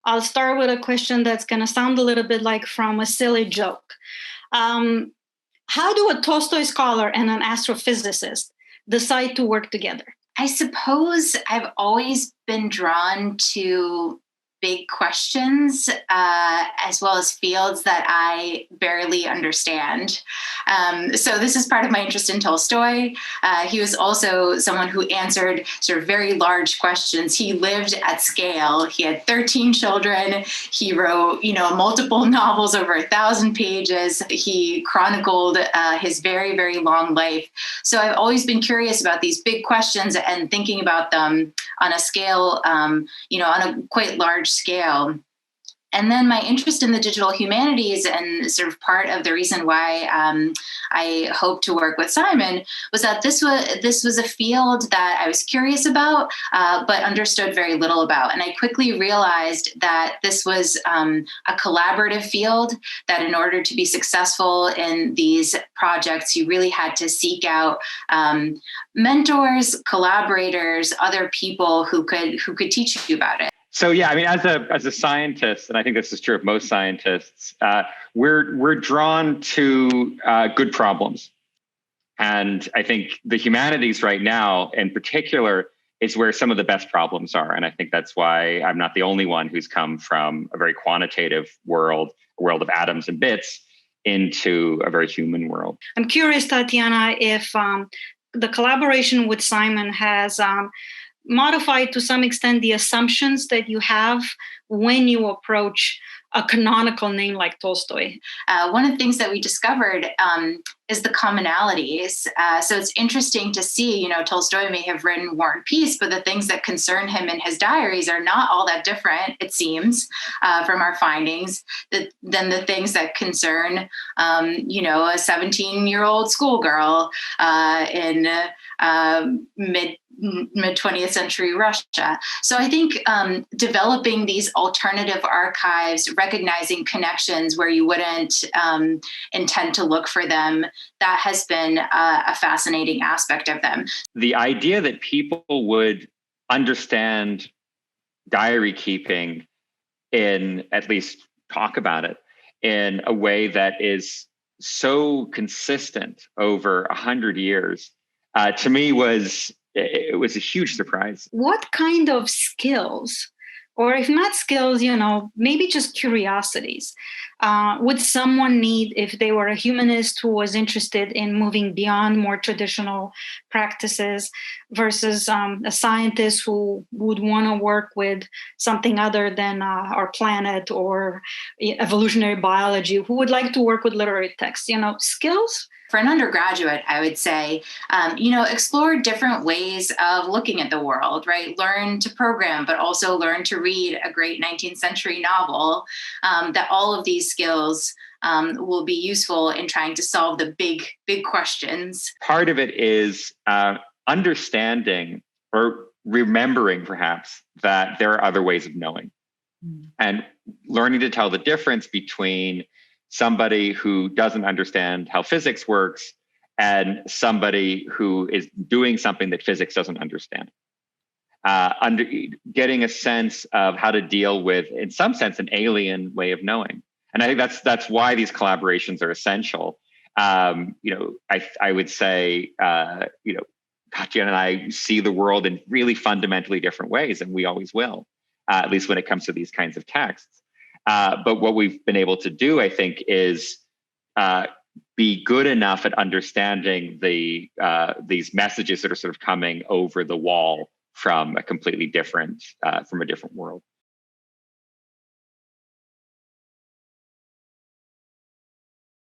I'll start with a question that's going to sound a little bit like from a silly joke. Um, how do a Tolstoy scholar and an astrophysicist decide to work together? I suppose I've always been drawn to big questions, as well as fields that I barely understand. So this is part of my interest in Tolstoy. He was also someone who answered sort of very large questions. He lived at scale. He had 13 children. He wrote, multiple novels over 1,000 pages. He chronicled his very, very long life. So I've always been curious about these big questions and thinking about them on a scale, on a quite large scale. And then my interest in the digital humanities, and sort of part of the reason why I hope to work with Simon, was that this was a field that I was curious about, but understood very little about. And I quickly realized that this was a collaborative field, that in order to be successful in these projects, you really had to seek out mentors, collaborators, other people who could teach you about it. So yeah, I mean, as a scientist, and I think this is true of most scientists, we're drawn to good problems, and I think the humanities right now, in particular, is where some of the best problems are. And I think that's why I'm not the only one who's come from a very quantitative world, a world of atoms and bits, into a very human world. I'm curious, Tatyana, if the collaboration with Simon has modified to some extent the assumptions that you have when you approach a canonical name like Tolstoy. One of the things that we discovered is the commonalities. So it's interesting to see, Tolstoy may have written War and Peace, but the things that concern him in his diaries are not all that different, it seems, from our findings, than the things that concern, a 17-year-old schoolgirl in mid 20th century Russia. So I think developing these alternative archives, recognizing connections where you wouldn't intend to look for them, that has been a fascinating aspect of them. The idea that people would understand diary keeping in, at least talk about it, in a way that is so consistent over 100 years, to me it was a huge surprise. What kind of skills, or if not skills, maybe just curiosities, would someone need if they were a humanist who was interested in moving beyond more traditional practices versus a scientist who would want to work with something other than our planet or evolutionary biology, who would like to work with literary texts, skills? For an undergraduate, I would say, explore different ways of looking at the world, right? Learn to program, but also learn to read a great 19th century novel. That all of these skills will be useful in trying to solve the big questions. Part of it is understanding or remembering, perhaps, that there are other ways of knowing, and learning to tell the difference between somebody who doesn't understand how physics works and somebody who is doing something that physics doesn't understand. Getting a sense of how to deal with, in some sense, an alien way of knowing. And I think that's why these collaborations are essential. I would say, Tatyana and I see the world in really fundamentally different ways, and we always will, at least when it comes to these kinds of texts. But what we've been able to do, I think, is be good enough at understanding these messages that are sort of coming over the wall from a completely different, from a different world.